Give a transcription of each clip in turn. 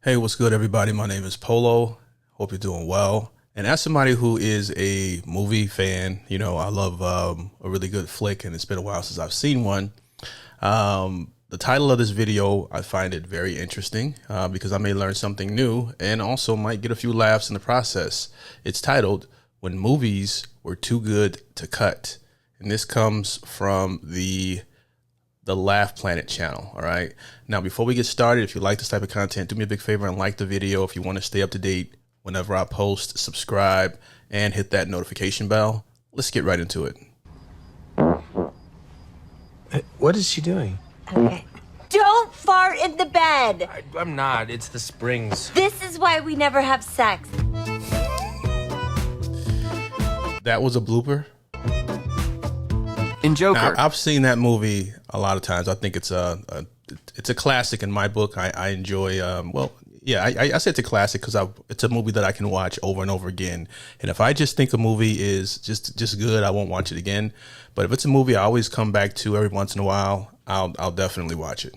Hey, what's good, everybody? My name is Polo. Hope you're doing well. And as somebody who is a movie fan, I love a really good flick, and it's been a while since I've seen one. The title of this video, I find it very interesting because I may learn something new and also might get a few laughs in the process. It's titled, When Movies Were Too Good to Cut. And this comes from the Laugh Planet channel. All right. Now, before we get started, if you like this type of content, do me a big favor and like the video. If you want to stay up to date whenever I post, subscribe and hit that notification bell. Let's get right into it. What is she doing? Okay. Don't fart in the bed. I'm not. It's the springs. This is why we never have sex. That was a blooper. In Joker. Now, I've seen that movie a lot of times. I think it's a classic in my book. I enjoy. I say it's a classic because it's a movie that I can watch over and over again. And if I just think a movie is just good, I won't watch it again. But if it's a movie I always come back to every once in a while, I'll definitely watch it.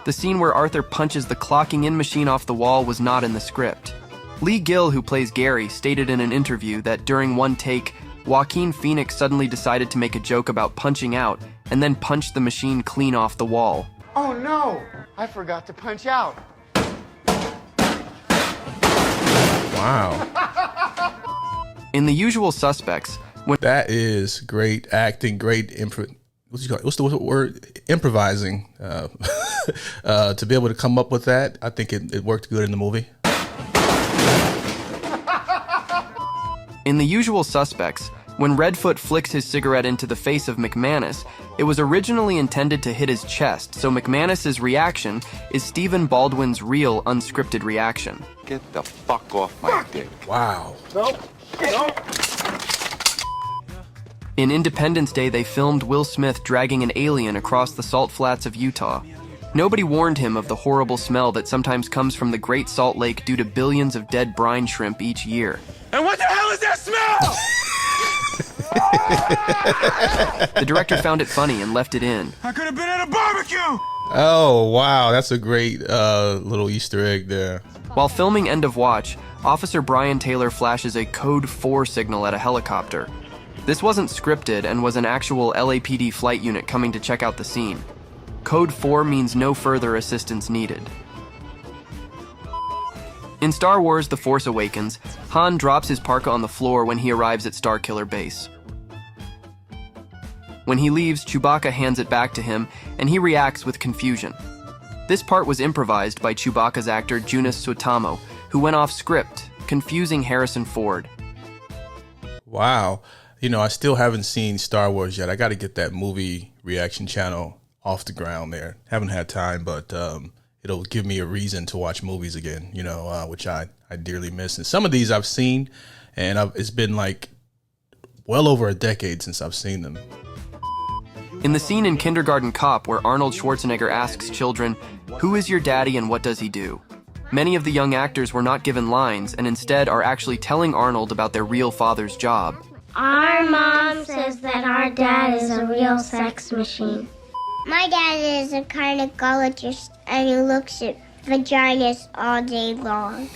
The scene where Arthur punches the clocking in machine off the wall was not in the script. Lee Gill, who plays Gary, stated in an interview that during one take, Joaquin Phoenix suddenly decided to make a joke about punching out and then punched the machine clean off the wall. Oh no, I forgot to punch out. Wow. In The Usual Suspects, when That is great acting, great what's the word? Improvising. To be able to come up with that, I think it worked good in the movie. In The Usual Suspects, when Redfoot flicks his cigarette into the face of McManus, it was originally intended to hit his chest, so McManus's reaction is Stephen Baldwin's real unscripted reaction. Get the fuck off my dick. Wow. In Independence Day, they filmed Will Smith dragging an alien across the salt flats of Utah. Nobody warned him of the horrible smell that sometimes comes from the Great Salt Lake due to billions of dead brine shrimp each year. And what the hell is that smell? The director found it funny and left it in. I could have been at a barbecue. Oh, wow. That's a great little Easter egg there. While filming End of Watch, Officer Brian Taylor flashes a Code 4 signal at a helicopter. This wasn't scripted and was an actual LAPD flight unit coming to check out the scene. Code 4 means no further assistance needed. In Star Wars The Force Awakens, Han drops his parka on the floor when he arrives at Starkiller Base. When he leaves, Chewbacca hands it back to him, and he reacts with confusion. This part was improvised by Chewbacca's actor Joonas Suotamo, who went off script, confusing Harrison Ford. Wow. I still haven't seen Star Wars yet. I got to get that movie reaction channel off the ground there. Haven't had time, but it'll give me a reason to watch movies again, which I dearly miss. And some of these I've seen, and it's been like well over a decade since I've seen them. In the scene in Kindergarten Cop where Arnold Schwarzenegger asks children, "Who is your daddy and what does he do?" Many of the young actors were not given lines and instead are actually telling Arnold about their real father's job. Our mom says that our dad is a real sex machine. My dad is a gynecologist and he looks at vaginas all day long.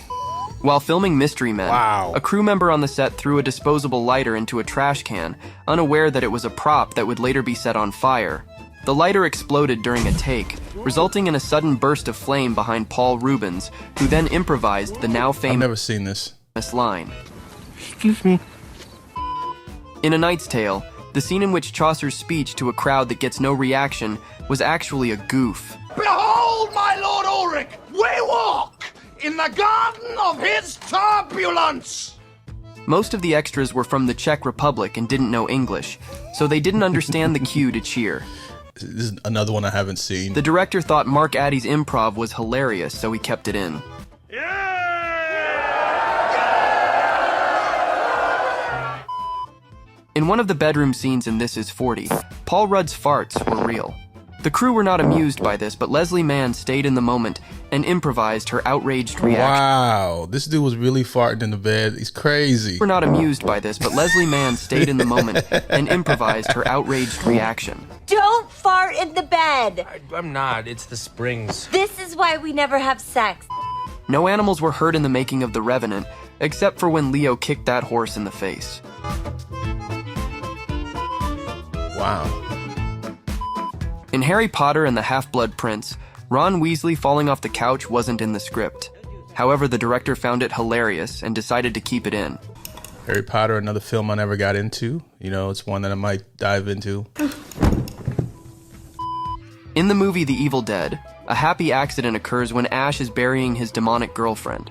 While filming Mystery Men, Wow. a crew member on the set threw a disposable lighter into a trash can, unaware that it was a prop that would later be set on fire. The lighter exploded during a take, resulting in a sudden burst of flame behind Paul Rubens, who then improvised the now I've famous never seen this. line. Excuse me. In A Knight's Tale, the scene in which Chaucer's speech to a crowd that gets no reaction was actually a goof. Behold, my Lord Ulrich, we walk in the garden of his turbulence. Most of the extras were from the Czech Republic and didn't know English, so they didn't understand the cue to cheer. This is another one I haven't seen. The director thought Mark Addy's improv was hilarious, so he kept it in. In one of the bedroom scenes in This Is 40, Paul Rudd's farts were real. The crew were not amused by this, but Leslie Mann stayed in the moment and improvised her outraged reaction. Wow, this dude was really farting in the bed. He's crazy. We're not amused by this, but Leslie Mann stayed in the moment and improvised her outraged reaction. Don't fart in the bed. I'm not. It's the springs. This is why we never have sex. No animals were hurt in the making of The Revenant, except for when Leo kicked that horse in the face. Wow. In Harry Potter and the Half-Blood Prince, Ron Weasley falling off the couch wasn't in the script. However, the director found it hilarious and decided to keep it in. Harry Potter, another film I never got into. You know, it's one that I might dive into. In the movie The Evil Dead, a happy accident occurs when Ash is burying his demonic girlfriend.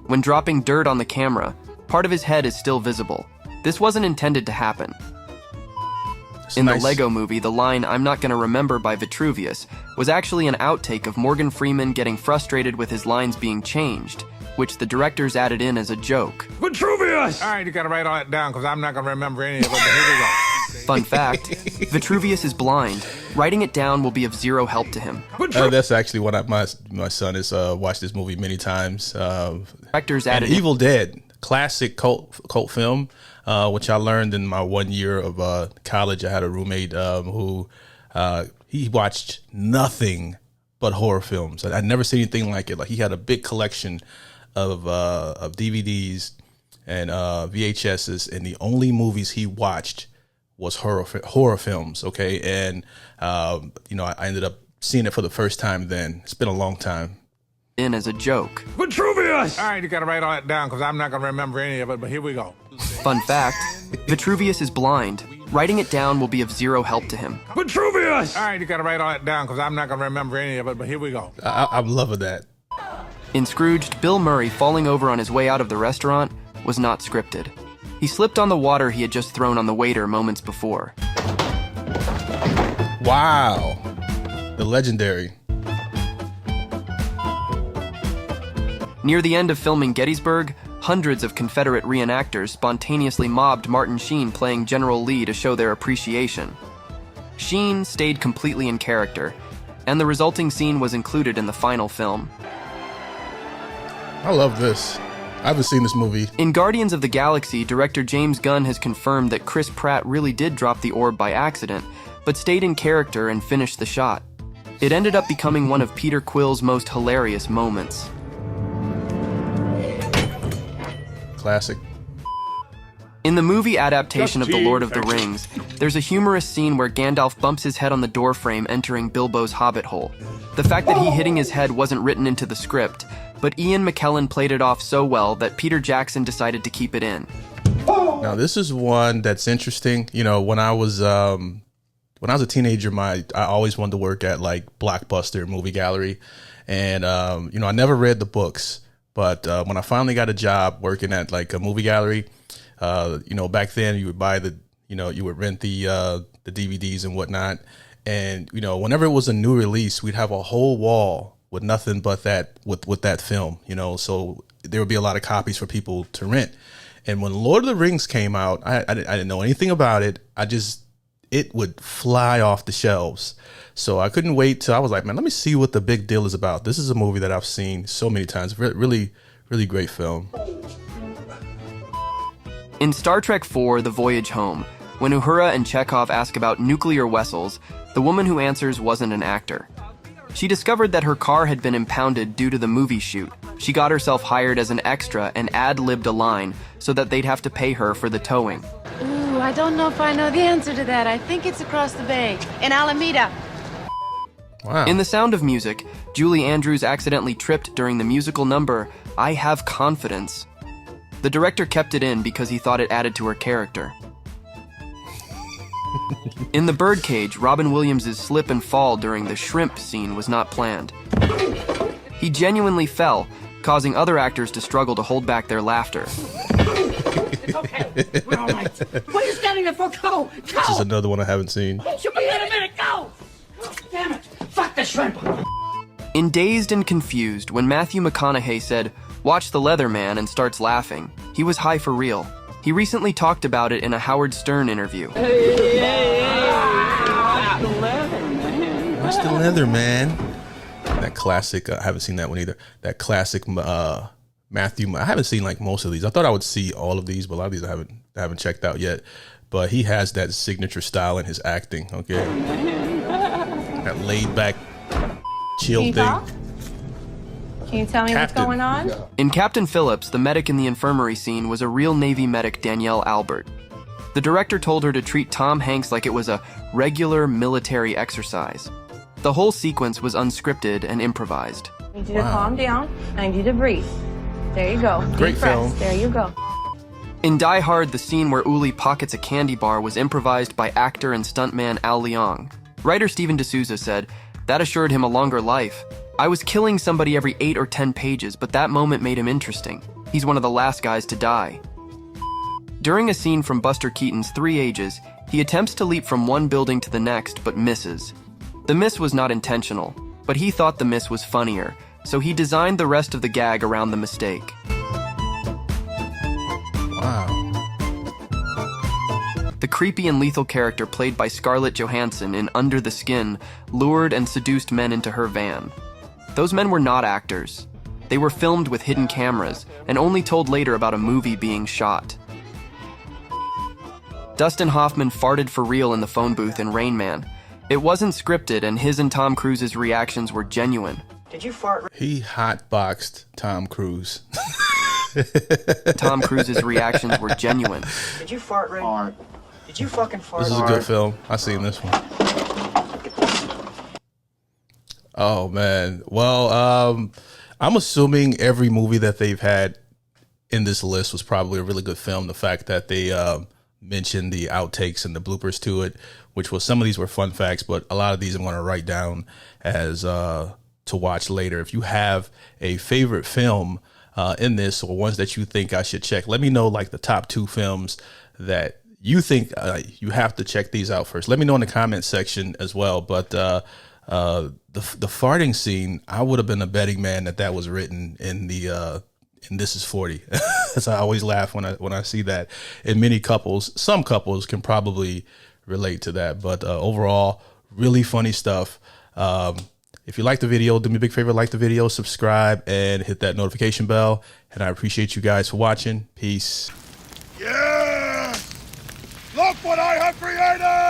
When dropping dirt on the camera, part of his head is still visible. This wasn't intended to happen. In the Lego movie, the line, "I'm not gonna remember" by Vitruvius was actually an outtake of Morgan Freeman getting frustrated with his lines being changed, which the directors added in as a joke. Vitruvius! All right, you gotta write all that down because I'm not gonna remember any of it, but here we go. Fun fact, Vitruvius is blind. Writing it down will be of zero help to him. That's actually what my son has watched this movie many times. Directors and added Evil Dead, classic cult film, which I learned in my 1 year of college. I had a roommate who he watched nothing but horror films. I'd never seen anything like it. Like, he had a big collection of DVDs and VHSs, and the only movies he watched was horror films. Okay, and you know, I ended up seeing it for the first time then. It's been a long time. In as a joke. Vitruvius! All right, you gotta write all that down because I'm not gonna remember any of it, but here we go. Fun fact, Vitruvius is blind. Writing it down will be of zero help to him. Vitruvius! All right, you gotta write all that down because I'm not gonna remember any of it, but here we go. I'm loving that. In Scrooged, Bill Murray falling over on his way out of the restaurant was not scripted. He slipped on the water he had just thrown on the waiter moments before. Wow. The legendary. Near the end of filming Gettysburg, hundreds of Confederate reenactors spontaneously mobbed Martin Sheen playing General Lee to show their appreciation. Sheen stayed completely in character, and the resulting scene was included in the final film. I love this. I haven't seen this movie. In Guardians of the Galaxy, director James Gunn has confirmed that Chris Pratt really did drop the orb by accident, but stayed in character and finished the shot. It ended up becoming one of Peter Quill's most hilarious moments. Classic. In the movie adaptation of The Lord of the Rings, there's a humorous scene where Gandalf bumps his head on the doorframe entering Bilbo's hobbit hole. The fact that he hitting his head wasn't written into the script, but Ian McKellen played it off so well that Peter Jackson decided to keep it in. Now, this is one that's interesting. You know, when I was a teenager, I always wanted to work at like Blockbuster Movie Gallery, and you know, I never read the books, but when I finally got a job working at like a movie gallery, you know, back then you would buy you would rent the DVDs and whatnot, and you know, whenever it was a new release, we'd have a whole wall with nothing but that with that film, you know, so there would be a lot of copies for people to rent. And when Lord of the Rings came out, I didn't know anything about it. It would fly off the shelves. So I couldn't wait till I was like, man, let me see what the big deal is about. This is a movie that I've seen so many times. Really, really great film. In Star Trek IV, The Voyage Home, when Uhura and Chekhov ask about nuclear vessels, the woman who answers wasn't an actor. She discovered that her car had been impounded due to the movie shoot. She got herself hired as an extra and ad-libbed a line so that they'd have to pay her for the towing. Ooh, I don't know if I know the answer to that. I think it's across the bay, in Alameda. Wow. In The Sound of Music, Julie Andrews accidentally tripped during the musical number, I Have Confidence. The director kept it in because he thought it added to her character. In The Birdcage, Robin Williams' slip and fall during the shrimp scene was not planned. He genuinely fell, causing other actors to struggle to hold back their laughter. Okay, we're all right. What are you standing there for? Go! This is another one I haven't seen. She'll be in a minute, go! Damn it! Fuck the shrimp! In Dazed and Confused, when Matthew McConaughey said, "Watch the Leather Man," and starts laughing, he was high for real. He recently talked about it in a Howard Stern interview. Watch the Leather Man. That classic, I haven't seen that one either. That classic Matthew, I haven't seen like most of these. I thought I would see all of these, but a lot of these I haven't checked out yet. But he has that signature style in his acting, okay? That laid back, chill thing. Can you tell me what's going on? In Captain Phillips, the medic in the infirmary scene was a real Navy medic, Danielle Albert. The director told her to treat Tom Hanks like it was a regular military exercise. The whole sequence was unscripted and improvised. I need you to calm down. I need you to breathe. There you go. Great Deep breaths. film. There you go. In Die Hard, the scene where Uli pockets a candy bar was improvised by actor and stuntman Al Leong. Writer Steven D'Souza said, "That assured him a longer life. I was killing somebody every 8 or 10 pages, but that moment made him interesting. He's one of the last guys to die." During a scene from Buster Keaton's 3 Ages, he attempts to leap from one building to the next, but misses. The miss was not intentional, but he thought the miss was funnier, so he designed the rest of the gag around the mistake. Wow. The creepy and lethal character played by Scarlett Johansson in Under the Skin lured and seduced men into her van. Those men were not actors. They were filmed with hidden cameras and only told later about a movie being shot. Dustin Hoffman farted for real in the phone booth in Rain Man. It wasn't scripted, and his and Tom Cruise's reactions were genuine. Did you fart? He hotboxed Tom Cruise. Tom Cruise's reactions were genuine. Did you fart, Ray? Fart. Did you fucking fart? This is a good film. I seen this one. Oh man. Well, I'm assuming every movie that they've had in this list was probably a really good film. The fact that they mentioned the outtakes and the bloopers to it, which was, some of these were fun facts, but a lot of these I'm going to write down as to watch later. If you have a favorite film in this, or ones that you think I should check, let me know, like the top 2 films that you think you have to check these out first. Let me know in the comment section as well. But the farting scene, I would have been a betting man that was written in the in This Is 40. That's I always laugh when I see that. And many couples, some couples can probably relate to that. But overall, really funny stuff. If you like the video, do me a big favor, like the video, subscribe, and hit that notification bell. And I appreciate you guys for watching. Peace. Yeah! Look what I have created!